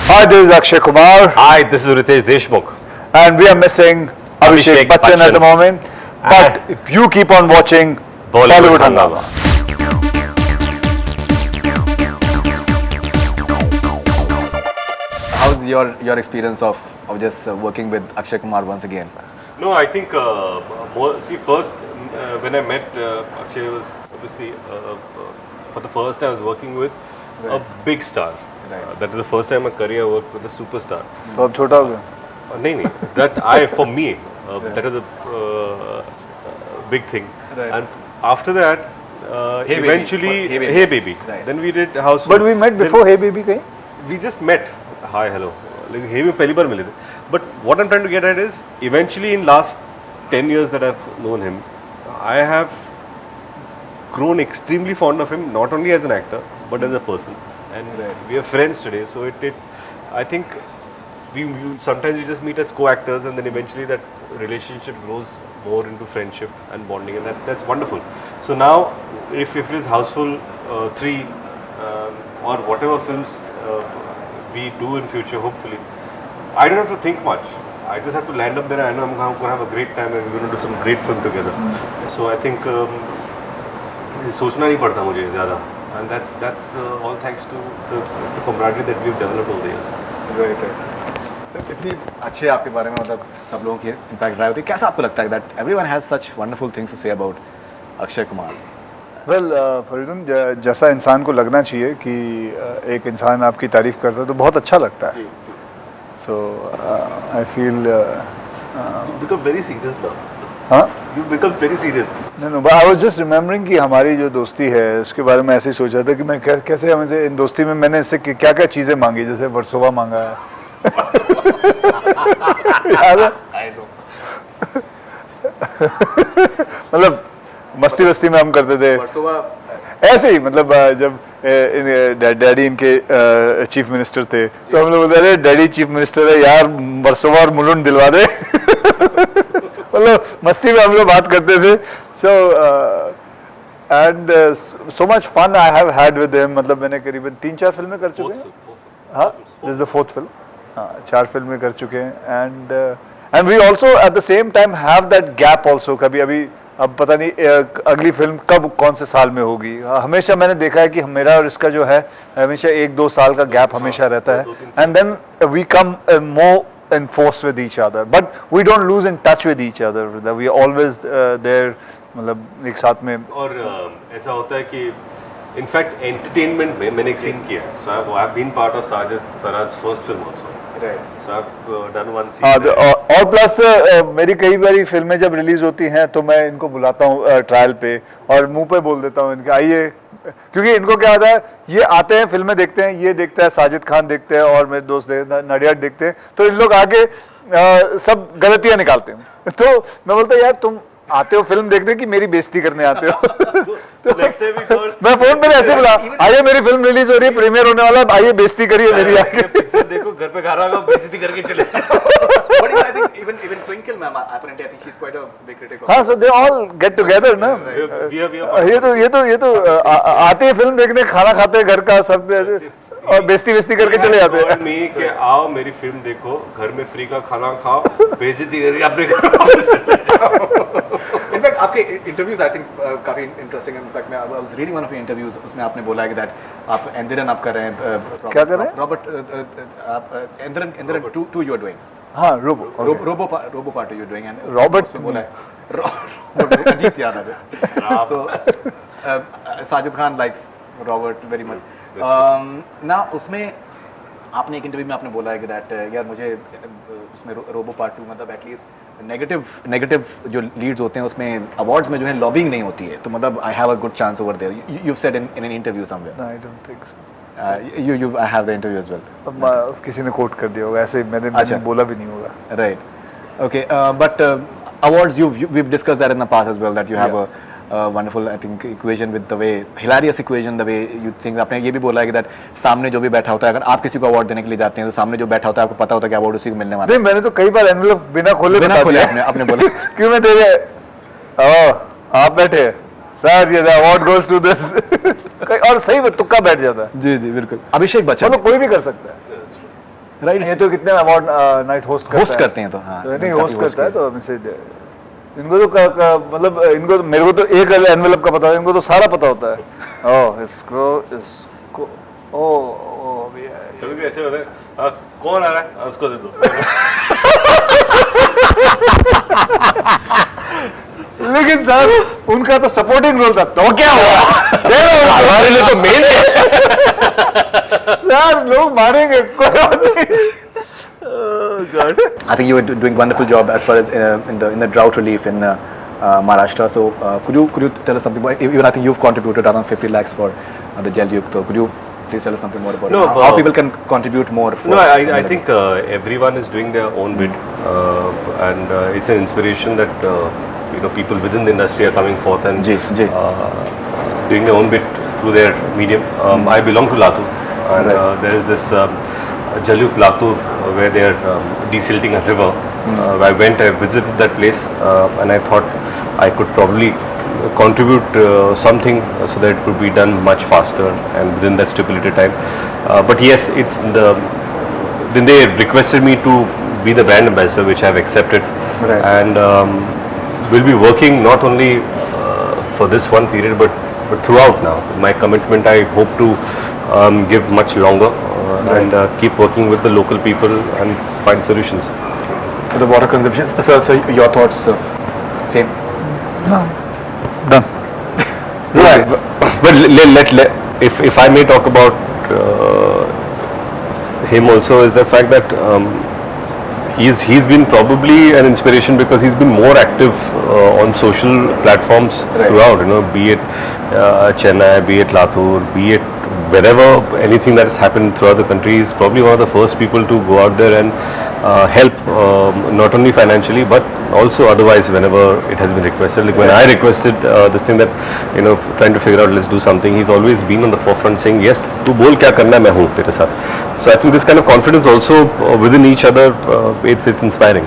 Hi, this is Akshay Kumar. Hi, this is Ritesh Deshmukh. And we are missing Abhishek Bachchan at the moment. But you keep on watching Bollywood Hungama. How's your experience of just working with Akshay Kumar once again? No, I think first when I met Akshay was obviously for the first time I was working with a big star. Right. That is the first time in my career I worked with a superstar. तो अब छोटा हो गया. No. For me, that is a big thing. Right. And after that, Hey Baby. eventually, Hey Baby. Hey Baby. Right. Then we did House. But we met before Hey Baby कहीं. We just met. Hi, hello. Like Hey में पहली बार मिले थे. But what I'm trying to get at is, eventually in last 10 years that I've known him, I have grown extremely fond of him, not only as an actor, but as a person. And we are friends today, so I think we sometimes we just meet as co-actors, and then eventually that relationship grows more into friendship and bonding, and that's wonderful. So now, if it is Houseful 3 or whatever films we do in future, hopefully, I don't have to think much. I just have to land up there. I know I'm going to have a great time, and we're going to do some great film together. So I think सोचना नहीं पड़ता मुझे ज़्यादा. And that's all thanks to the camaraderie that we've developed over the years. Right. Sir, इतनी अच्छे आपके बारे में मतलब सब लोगों की इम्पैक्ट रहा होती है. कैसा आपको लगता है that everyone has such wonderful things to say about Akshay Kumar? Well, फरीदुन जैसा इंसान को लगना चाहिए कि एक इंसान आपकी तारीफ करता है तो बहुत अच्छा लगता है. So I feel. You become very serious now. हाँ? You become very serious. No, but I was just remembering कि हमारी जो दोस्ती है उसके बारे में ऐसे ही सोचा था कि मैं कैसे हमें इन दोस्ती में मैंने इससे क्या क्या चीज़ें मांगी, जैसे वर्सोवा मांगा है. याद है? मतलब मस्ती में हम करते थे ऐसे ही. मतलब जब डैडी इनके चीफ मिनिस्टर थे तो हम लोग बोलते थे डैडी चीफ मिनिस्टर है यार, वर्सोवा और मुलुंड दिलवा दे. मतलब मस्ती में हम लोग बात करते थे. So and so much fun I have had with him. मतलब मैंने करीबन 3-4 फिल्में कर चुके हैं. हाँ, this is the 4th film. हाँ, 4 फिल्में कर चुके हैं. And we also at the same time have that gap also. कभी अभी अब पता नहीं अगली फिल्म कब कौन से साल में होगी. हमेशा मैंने देखा है कि मेरा और इसका जो है हमेशा 1-2 साल का गैप हमेशा रहता है. And then we come more in force with each other, but we don't lose in touch with each other. That we always there, मतलब एक साथ में. और ऐसा होता है कि इनफैक्ट एंटरटेनमेंट में मैंने एक सीन किया. So I have been part of Sajid Farhad's first film also. Right. So I've done one scene. हाँ, और प्लस मेरी कई बारी फिल्में जब रिलीज होती हैं तो मैं इनको बुलाता हूँ ट्रायल पे और मुंह पे बोल देता हूँ इनके आइए, क्योंकि इनको क्या होता है ये आते हैं फिल्में देखते हैं, ये देखता है साजिद खान देखते हैं और मेरे दोस्त नडियाड देखते हैं, तो इन लोग आके सब गलतियां निकालते हैं. तो मैं बोलता यार तुम आते हो फिल्म देखने की मेरी बेइज्जती करने आते हो. तो मैं फोन पे ऐसे बोला आइए मेरी फिल्म रिलीज हो रही है, प्रीमियर होने वाला है, आइए बेइज्जती करिए मेरी आके. देखो घर पे खा रहा होगा, बेइज्जती करके चले जाओ. But I think even Twinkle ma'am, apparently I think she's quite a big critic of. हाँ, so they all get together ना. ये तो आते हैं फिल्म देखने, खाना खाते हैं घर का सब और बेइज्जती करके चले जाते हैं. मैं कि आओ मेरी फिल्म देखो, घर में फ्री का खाना खाओ, बेइज्जती करके अपने घर वापस चले जाओ. इनफैक्ट आपके इंटरव्यूज आई थिंक काफी इंटरेस्टिंग है. इनफैक्ट मैं I was reading one of your interviews, उसमें आपने बोला है कि दैट आप एंदिरन आप कर रहे हैं. क्या कर रहे हैं? रॉबर्ट आप एंदिरन 2 यू आर डूइंग. हाँ, robo part you are doing and Robert बोला है अजीत याद आ रहा. So Sajid Khan likes Robert very much. ना उसमें आपने एक इंटरव्यू में आपने बोला है कि दैट यार मुझे उसमें रोबो पार्ट 2 मतलब एटलीस्ट नेगेटिव जो लीड्स होते हैं उसमें अवार्ड्स में जो है लॉबिंग नहीं होती है, तो मतलब I have a good chance over there. You said in an interview somewhere. I don't think so. you I have the interview as well. अब किसी ने कोट कर दिया होगा, ऐसे मैंने बोला भी नहीं होगा. Right. Okay. But awards we've discussed that in the past as well, that you have a wonderful I think equation with the way hilarious equation the way you think. आपने ये भी बोला है कि that सामने जो भी बैठा होता है, अगर आप किसी को अवार्ड देने के लिए जाते हैं तो सामने जो बैठा होता है आपको पता होता है कि अवार्ड उसी को मिलने वाला है. नहीं, मैंने तो कई बार एनवेलप बिना खोले आपने बोला क्यों मैं तेरे आप बैठे सर ये अवार्ड गोज टू दिस और सही में तुक्का बैठ जाता है. जी बिल्कुल. अभिषेक बच्चन मतलब कोई भी कर सकता है. Right. ये तो कितने अवार्ड नाइट होस्ट Host करते हैं तो, हाँ, नहीं काफी होस्ट host करता है किया। तो इनको तो मतलब इनको तो मेरे को तो एक एनवेलप का पता है, इनको तो सारा पता होता है। ओह इसको ओ भैया कभी भी ऐसे होता है, कौन आ रहा है उसको दे दो। लेकिन सर उनका तो सपोर्टिंग रोल था, तो क्या हुआ हमारे लिए तो मेन है सर, लोग मारेंगे कोई बात नहीं। I think you were doing wonderful job as far as in the drought relief in Maharashtra. So could you tell us something more? Even I think you've contributed around 50 lakhs for the Jal Yukt. So could you please tell us something more about No, it? How people can contribute more? No, I think everyone is doing their own bit, and it's an inspiration that people within the industry are coming forth and ji, ji. doing their own bit through their medium. I belong to Latur, and Right. there is this Jalyuk Latur where they are desilting a river. I went, I visited that place, and I thought I could probably contribute something so that it could be done much faster and within that stipulated time. But yes, it's then they requested me to be the brand ambassador, which I have accepted, Right. and we'll be working not only for this one period but throughout now. My commitment, I hope to give much longer and keep working with the local people and find solutions. The water consumption. So your thoughts? Same. Done. Right. But if I may talk about him also, is the fact that he's been probably an inspiration because he's been more active on social platforms Right. throughout. Be it Chennai, be it Latur, be it wherever anything that has happened throughout the country. He's probably one of the first people to go out there and help, not only financially but also otherwise whenever it has been requested. Like when I requested this thing that trying to figure out, let's do something, he's always been on the forefront saying, yes, tu bol kya karna hai, main hu tere saath. So I think this kind of confidence also within each other, it's inspiring.